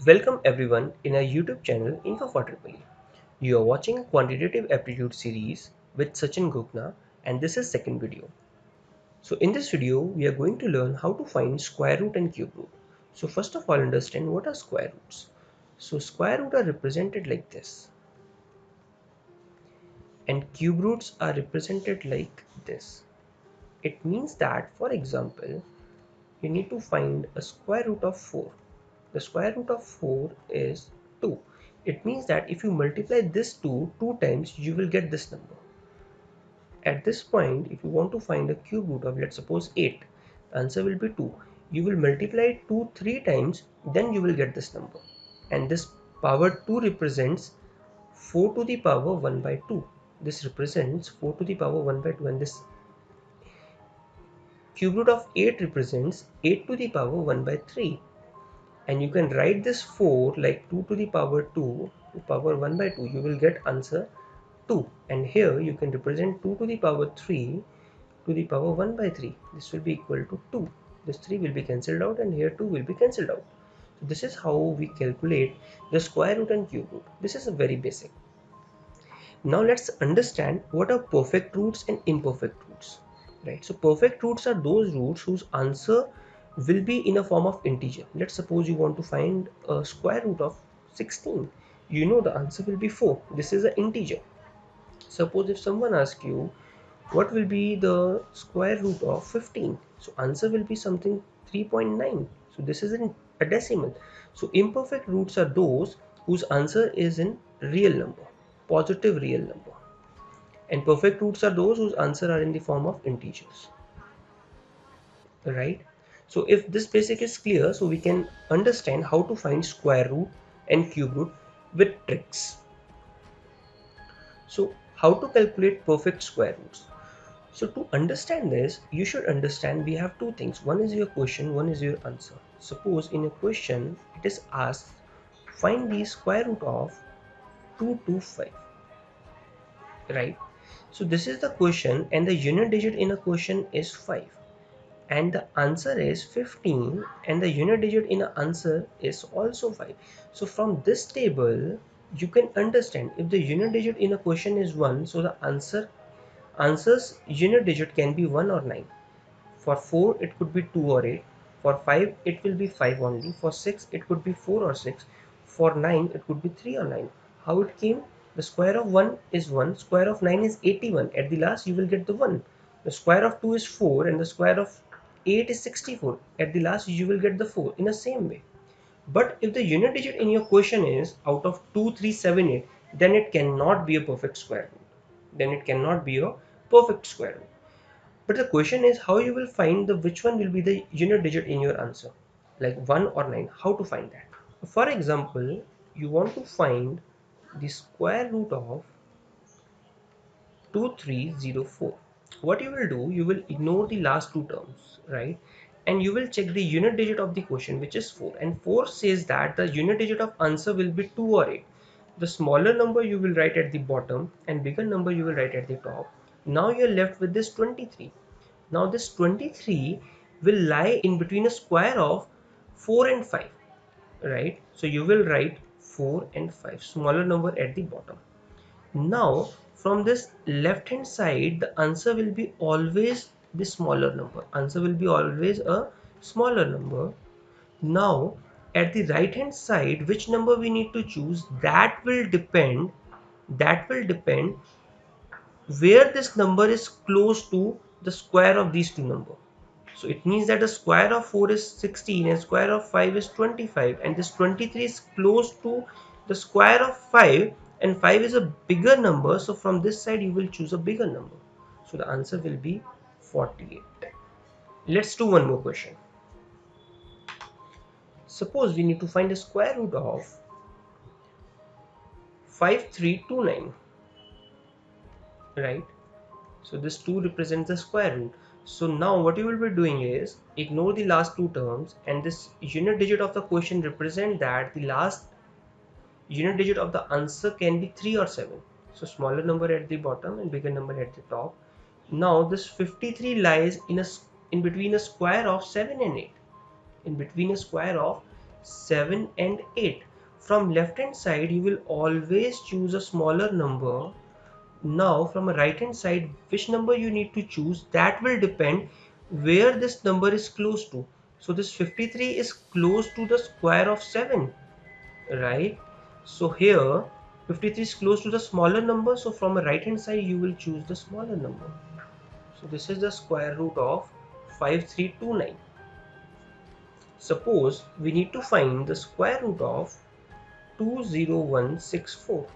Welcome everyone in our YouTube channel Info4EE. You are watching a quantitative aptitude series with Sachin Gogna, and this is second video. So in this video we are going to learn how to find square root and cube root. So first of all, understand what are square roots. So square root are represented like this and cube roots are represented like this. It means that, for example, you need to find a square root of 4. The square root of 4 is 2. It means that if you multiply this 2 times, you will get this number. At this point, if you want to find a cube root of, let's suppose, 8, the answer will be 2. You will multiply 2 3 times, then you will get this number. And this power 2 represents 4 to the power 1 by 2. This represents 4 to the power 1 by 2, and this cube root of 8 represents 8 to the power 1 by 3. And you can write this 4 like 2 to the power 2 to power 1 by 2. You will get answer 2. And here you can represent 2 to the power 3 to the power 1 by 3. This will be equal to 2. This 3 will be cancelled out and here 2 will be cancelled out. So this is how we calculate the square root and cube root. This is a very basic. Now let's understand what are perfect roots and imperfect roots. Right. So perfect roots are those roots whose answer will be in a form of integer. Let's suppose you want to find a square root of 16. You know the answer will be 4. This is an integer. Suppose if someone asks you what will be the square root of 15, so answer will be something 3.9. So this is in a decimal. So imperfect roots are those whose answer is in real number, positive real number. And perfect roots are those whose answer are in the form of integers. Right? So if this basic is clear, so we can understand how to find square root and cube root with tricks. So how to calculate perfect square roots? So to understand this, you should understand we have two things. One is your question, one is your answer. Suppose in a question, it is asked, find the square root of 225. Right? So this is the question and the unit digit in a question is 5. And the answer is 15 and the unit digit in an answer is also 5. So from this table you can understand if the unit digit in a question is 1, so the answer's unit digit can be 1 or 9. For 4 it could be 2 or 8. For 5 it will be 5 only. For 6 it could be 4 or 6. For 9 it could be 3 or 9. How it came? The square of 1 is 1, square of 9 is 81. At the last you will get the 1. The square of 2 is 4 and the square of 8 is 64. At the last you will get the 4 in the same way. But if the unit digit in your question is out of 2, 3, 7, 8, then it cannot be a perfect square root. Then it cannot be a perfect square root. But the question is how you will find the which one will be the unit digit in your answer, like 1 or 9. How to find that? For example, you want to find the square root of 2304. What you will do, you will ignore the last two terms, right? And you will check the unit digit of the question, which is 4. And 4 says that the unit digit of answer will be 2 or 8. The smaller number you will write at the bottom and bigger number you will write at the top. Now you're left with this 23. Now this 23 will lie in between a square of 4 and 5, right? So you will write 4 and 5, smaller number at the bottom. Now from this left hand side, the answer will be always the smaller number. Answer will be always a smaller number. Now at the right hand side, which number we need to choose, that will depend where this number is close to the square of these two numbers. So it means that the square of 4 is 16 and square of 5 is 25, and this 23 is close to the square of 5 and 5 is a bigger number. So from this side you will choose a bigger number. So the answer will be 48. Let's do one more question. Suppose we need to find the square root of 5329, right? So this 2 represents the square root. So now what you will be doing is ignore the last two terms, and this unit digit of the question represent that the last unit digit of the answer can be 3 or 7. So smaller number at the bottom and bigger number at the top. Now this 53 lies in between a square of 7 and 8. In between a square of 7 and 8. From left hand side you will always choose a smaller number. Now from a right hand side, which number you need to choose, that will depend where this number is close to. So this 53 is close to the square of 7, right? So here 53 is close to the smaller number, so from a right hand side you will choose the smaller number. So this is the square root of 5329. Suppose we need to find the square root of 20164,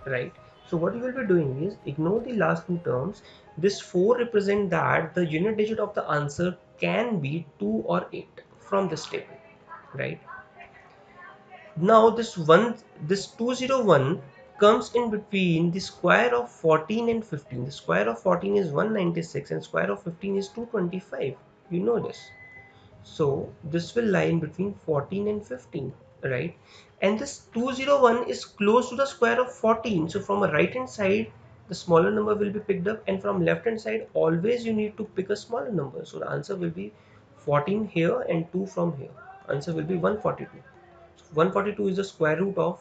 right? So what you will be doing is ignore the last two terms. This 4 represent that the unit digit of the answer can be 2 or 8 from this table, right? Now this 201 comes in between the square of 14 and 15. The square of 14 is 196 and square of 15 is 225. You know this. So this will lie in between 14 and 15, right? And this 201 is close to the square of 14. So from a right hand side, the smaller number will be picked up, and from left hand side, always you need to pick a smaller number. So the answer will be 14 here and 2 from here. Answer will be 142. So 142 is the square root of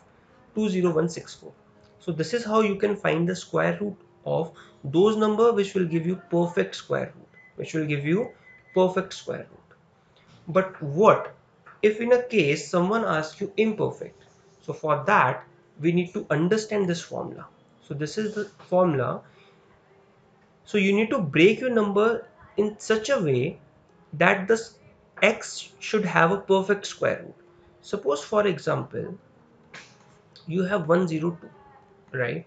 20164. So this is how you can find the square root of those number which will give you perfect square root, which will give you perfect square root. But what if in a case someone asks you imperfect? So for that we need to understand this formula. So this is the formula. So you need to break your number in such a way that this x should have a perfect square root. Suppose for example you have 102, right?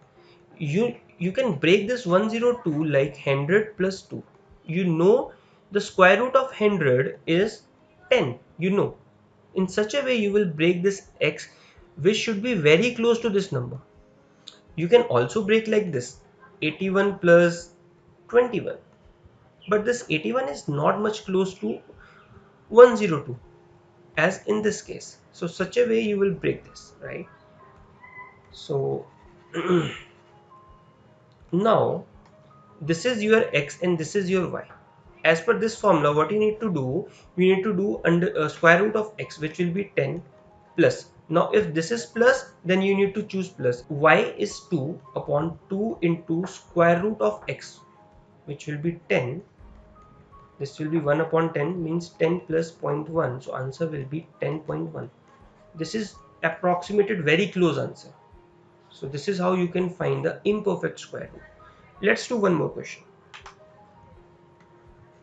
You can break this 102 like 100 plus 2. You know the square root of 100 is 10, you know. In such a way you will break this x, which should be very close to this number. You can also break like this, 81 plus 21, but this 81 is not much close to 102 as in this case. So such a way you will break this, right? So now this is your x and this is your y. As per this formula, what you need to do, you need to do under square root of x, which will be 10 plus. Now if this is plus, then you need to choose plus. Y is 2 upon 2 into square root of x, which will be 10. This will be 1 upon 10, means 10 plus 0.1. So answer will be 10.1. This is approximated very close answer. So this is how you can find the imperfect square root. Let's do one more question.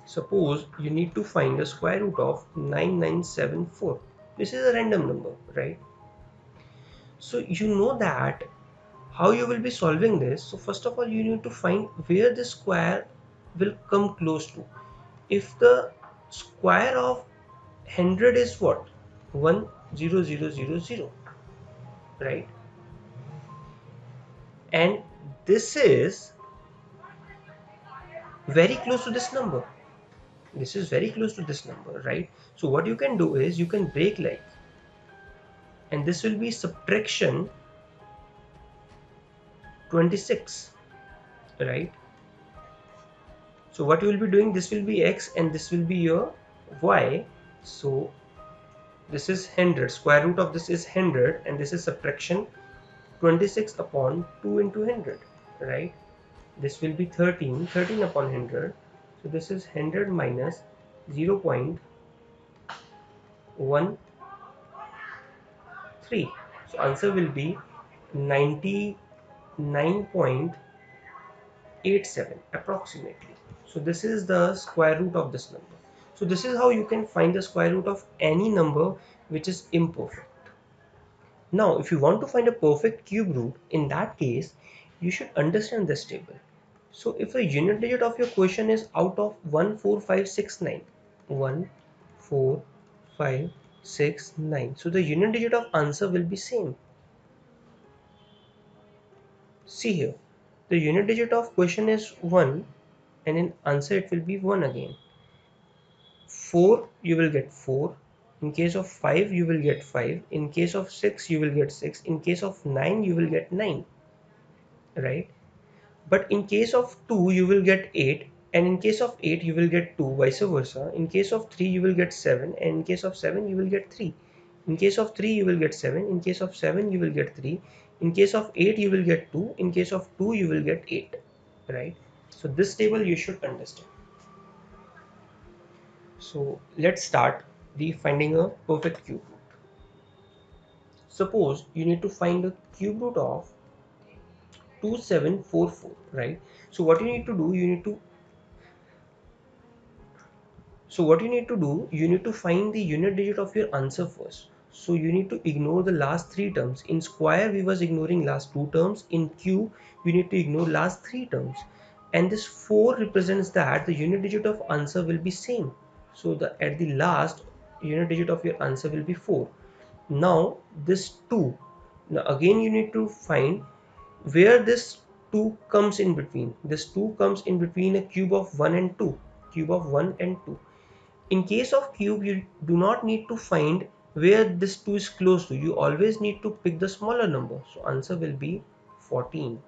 Suppose you need to find the square root of 9974. This is a random number, right? So you know that how you will be solving this. So first of all, you need to find where the square will come close to. If the square of 100 is what? 10000, right? And this is very close to this number. This is very close to this number, right? So what you can do is you can break like, and this will be subtraction 26, right? So what you will be doing, this will be x and this will be your y. So this is 100, square root of this is 100, and this is subtraction 26 upon 2 into 100, right? This will be 13 upon 100. So this is 100 minus 0.13. So answer will be 99.87 approximately. So this is the square root of this number. So this is how you can find the square root of any number which is imperfect. Now if you want to find a perfect cube root, in that case you should understand this table. So if a unit digit of your question is out of 14569, 14569, so the unit digit of answer will be same. See here, the unit digit of question is 1 and in answer it will be 1 again. 4 you will get 4, in case of 5 you will get 5, in case of 6 you will get 6, in case of 9 you will get 9, right? But in case of 2 you will get 8, and in case of 8 you will get 2, vice versa. In case of 3 you will get 7, and in case of 7 you will get 3. In case of 3 you will get 7, in case of 7 you will get 3, in case of 8 you will get 2, in case of 2 you will get 8, right? So this table you should understand. So let's start the finding a perfect cube root. Suppose you need to find a cube root of 2744, right? So what you need to do, you need to find the unit digit of your answer first. So you need to ignore the last three terms. In square we was ignoring last two terms. In cube we need to ignore last three terms. And this 4 represents that the unit digit of answer will be same. So the at the last unit digit of your answer will be 4. Now this 2. Now again you need to find where this 2 comes in between. This 2 comes in between a cube of 1 and 2. Cube of 1 and 2. In case of cube, you do not need to find where this 2 is close to. You always need to pick the smaller number. So answer will be 14.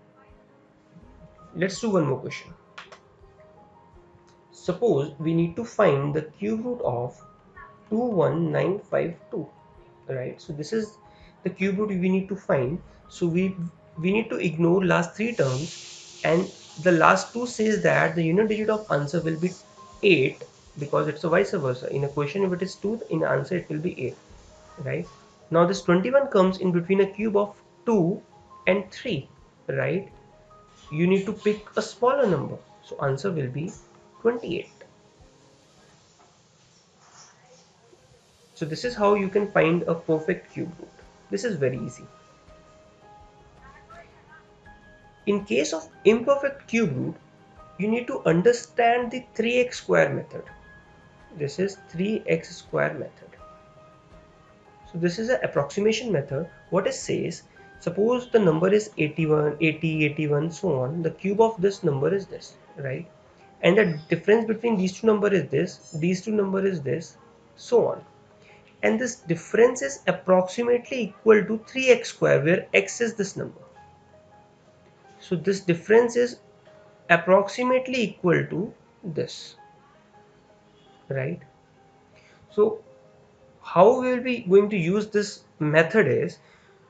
Let's do one more question. Suppose we need to find the cube root of 21952. Right? So this is the cube root we need to find. So we need to ignore last three terms, and the last two says that the unit digit of answer will be 8, because it's a vice versa. In a question if it is 2, in answer it will be 8, right? Now this 21 comes in between a cube of 2 and 3, right? You need to pick a smaller number, so answer will be 28. So this is how you can find a perfect cube root. This is very easy. In case of imperfect cube root, you need to understand the 3x square method. This is 3x square method. So this is an approximation method. What it says, suppose the number is 81, 80, 81, so on. The cube of this number is this, right? And the difference between these two numbers is this, these two numbers is this, so on. And this difference is approximately equal to 3x square, where x is this number. So this difference is approximately equal to this, right? So how we will be going to use this method is,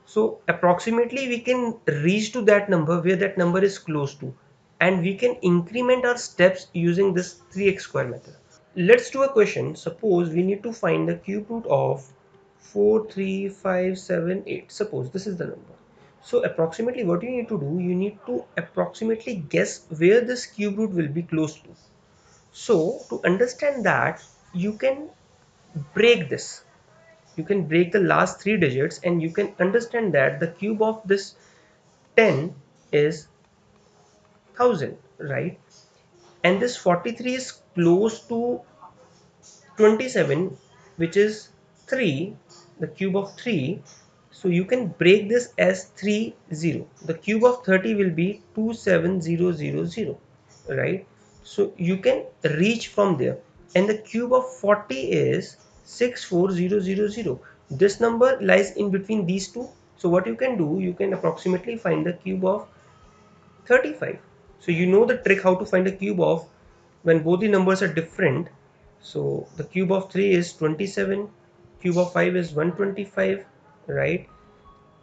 so approximately we can reach to that number where that number is close to, and we can increment our steps using this 3x square method. Let's do a question. Suppose we need to find the cube root of 43578. Suppose this is the number. So approximately what you need to do, you need to approximately guess where this cube root will be close to. So to understand that, you can break this. You can break the last three digits and you can understand that the cube of this 10 is 1000, right? And this 43 is close to 27, which is 3, the cube of 3. So you can break this as 30. The cube of 30 will be 27000, right? So you can reach from there. And the cube of 40 is 64000. This number lies in between these two. So what you can do, you can approximately find the cube of 35. So you know the trick how to find a cube of when both the numbers are different. So the cube of 3 is 27, cube of 5 is 125, right?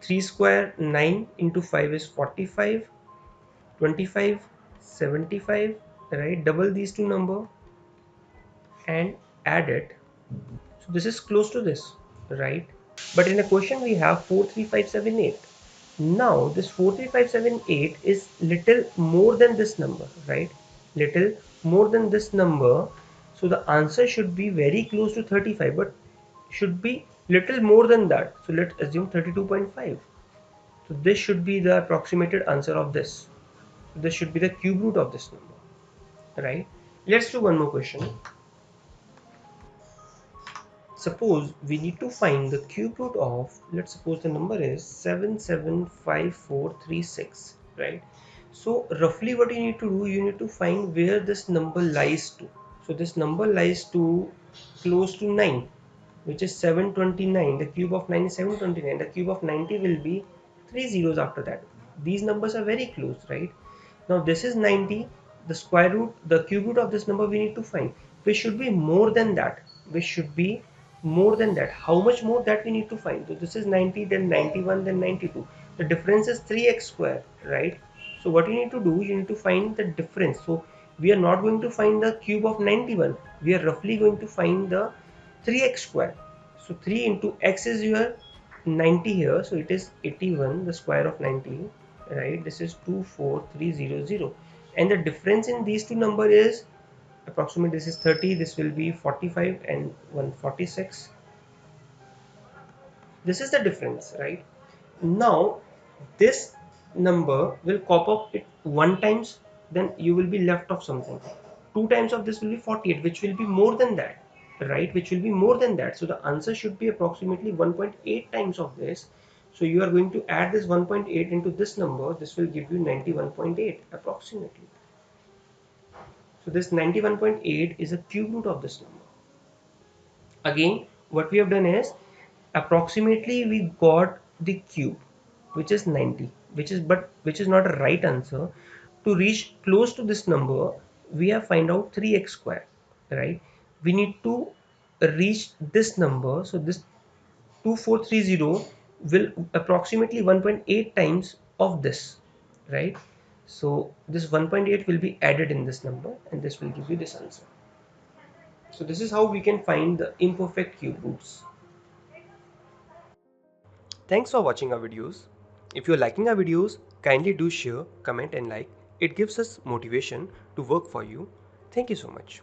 3 square 9 into 5 is 45, 25, 75, right? Double these two number and add it. So this is close to this, right? But in a question we have 43578. Now this 43578 is little more than this number, right? Little more than this number. So the answer should be very close to 35, but should be little more than that. So let's assume 32.5. So this should be the approximated answer of this. This should be the cube root of this number, right? Let's do one more question. Suppose we need to find the cube root of, let's suppose the number is 775436, right? So roughly what you need to do, you need to find where this number lies to. So this number lies to close to 9, which is 729. The cube of 9 is 729. The cube of 90 will be 3 zeros after that. These numbers are very close, right? Now this is 90. The square root, the cube root of this number we need to find, which should be more than that, which should be more than that. How much more, that we need to find. So this is 90, then 91, then 92. The difference is 3x square, right? So what you need to do, you need to find the difference. So we are not going to find the cube of 91, we are roughly going to find the 3x square. So 3 into x is your 90 here, so it is 81, the square of 90, right? This is 24300, and the difference in these two number is approximately, this is 30, this will be 45 and 146. This is the difference, right? Now this number will pop up it one times, then you will be left off something. Two times of this will be 48, which will be more than that, right? Which will be more than that. So the answer should be approximately 1.8 times of this. So you are going to add this 1.8 into this number. This will give you 91.8 approximately. So this 91.8 is a cube root of this number. Again, what we have done is approximately we got the cube, which is 90, which is not a right answer. To reach close to this number, we have find out 3x square, right? We need to reach this number, so this 2430 will approximately 1.8 times of this, right? So this 1.8 will be added in this number, and this will give you this answer. So this is how we can find the imperfect cube roots. Thanks for watching our videos. If you're liking our videos, kindly do share, comment and like. It gives us motivation to work for you. Thank you so much.